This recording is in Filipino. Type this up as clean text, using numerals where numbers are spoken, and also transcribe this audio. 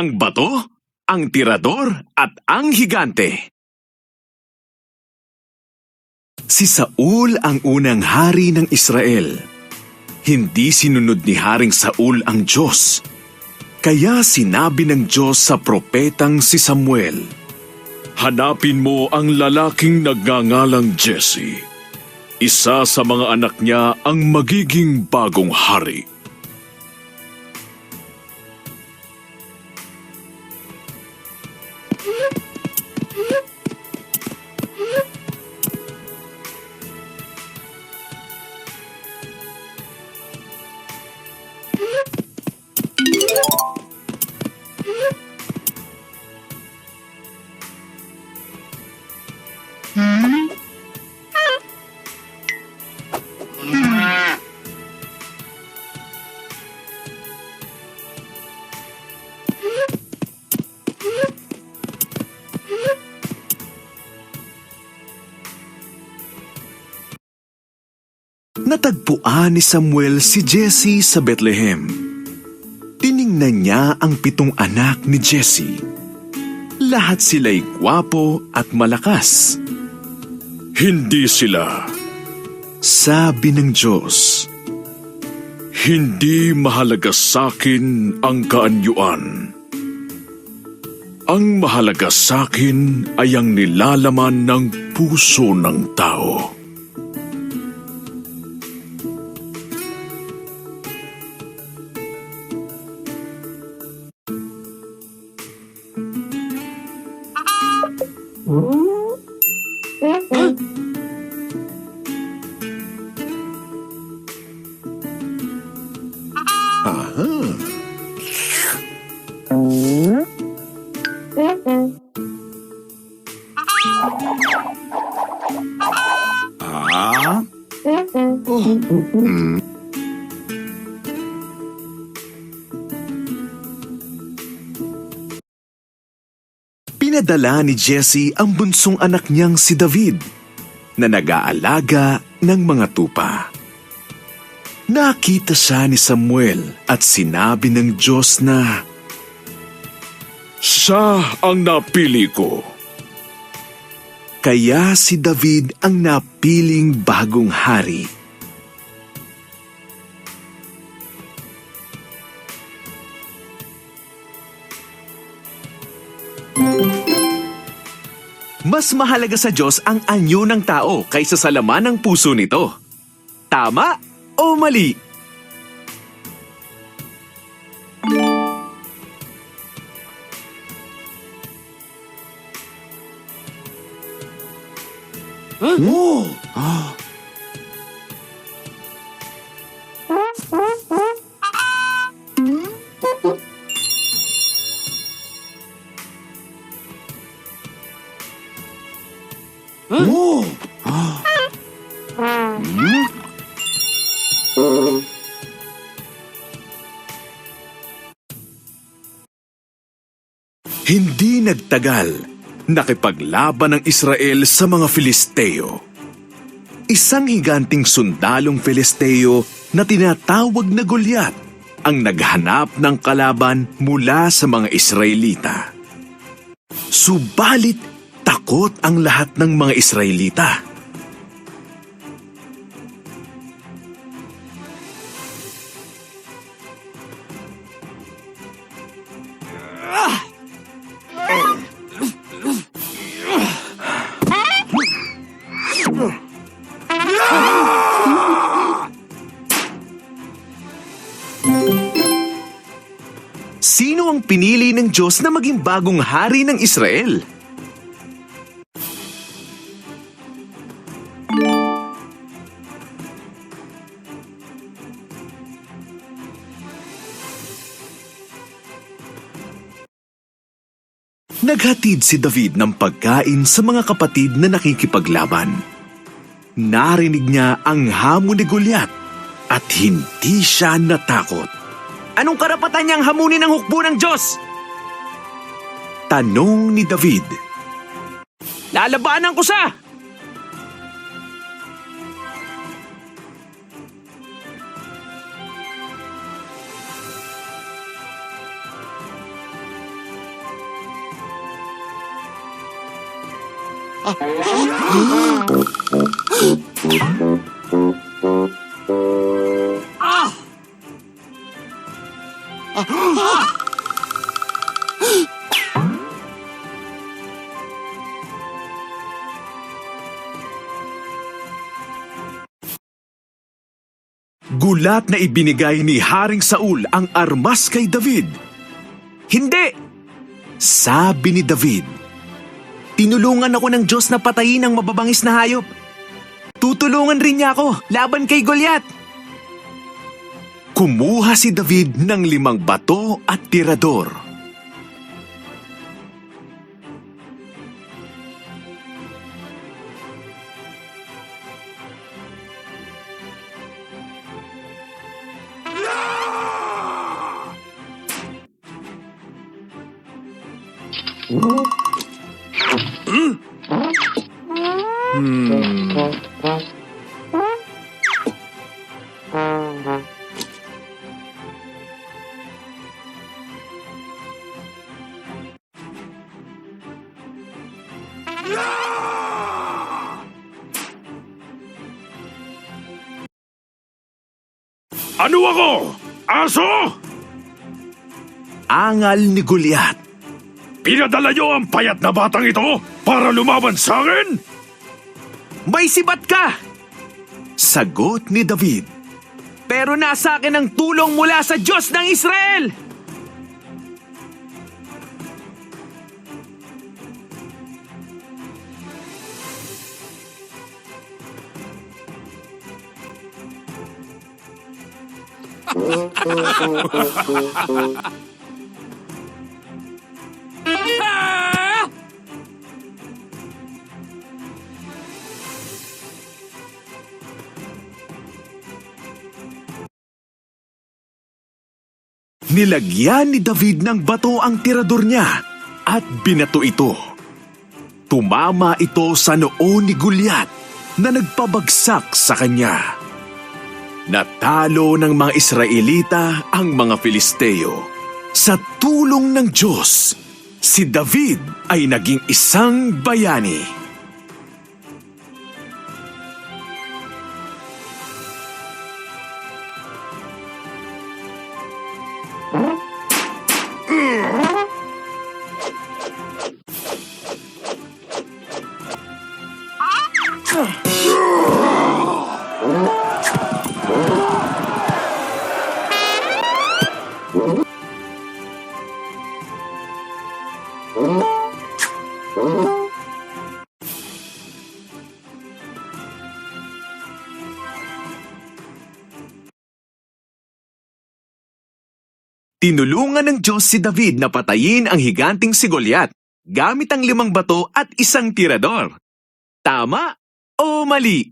ang bato, ang tirador at ang higante. Si Saul ang unang hari ng Israel. Hindi sinunod ni Haring Saul ang Diyos. Kaya sinabi ng Diyos sa propetang si Samuel, "Hanapin mo ang lalaking nagngangalang Jesse. Isa sa mga anak niya ang magiging bagong hari." Natagpuan ni Samuel si Jesse sa Bethlehem. Tiningnan niya ang 7 anak ni Jesse. Lahat sila'y gwapo at malakas. "Hindi sila," sabi ng Diyos. "Hindi mahalaga sa'kin ang kaanyuan. Ang mahalaga sa'kin ay ang nilalaman ng puso ng tao." Pinadala ni Jesse ang bunsong anak niyang si David na nag-aalaga ng mga tupa. Nakita siya ni Samuel at sinabi ng Diyos na, "Siya ang napili ko." Kaya si David ang napiling bagong hari. Mas mahalaga sa Diyos ang anyo ng tao kaysa sa laman ng puso nito. Tama o mali? Hindi nagtagal, nakipaglaban ang Israel sa mga Filisteo. Isang higanting sundalong Filisteo na tinatawag na Goliat ang naghanap ng kalaban mula sa mga Israelita. Subalit takot ang lahat ng mga Israelita. Sino ang pinili ng Diyos na maging bagong hari ng Israel? Naghatid si David ng pagkain sa mga kapatid na nakikipaglaban. Narinig niya ang hamon ni Goliat at hindi siya natakot. Anong karapatan niyang hamunin ang hukbo ng Diyos? Tanong ni David. Lalabanan ko siya! Gulat na ibinigay ni Haring Saul ang armas kay David. Hindi! Sabi ni David, "Tinulungan ako ng Diyos na patayin ang mababangis na hayop. Tutulungan rin niya ako laban kay Goliath." Kumuha si David ng 5 bato at tirador. Ano ako? Aso? Angal ni Goliath. Pinadala niyo ang payat na batang ito para lumaban sa akin? May sibat ka! Sagot ni David. Pero nasa akin ang tulong mula sa Diyos ng Israel! Nilagyan ni David ng bato ang tirador niya at binato ito. Tumama ito sa noo ni Goliath na nagpabagsak sa kanya. Natalo ng mga Israelita ang mga Filisteo. Sa tulong ng Diyos, si David ay naging isang bayani. Tinulungan ng Diyos si David na patayin ang higanting si Goliath gamit ang 5 bato at 1 tirador. Tama o mali?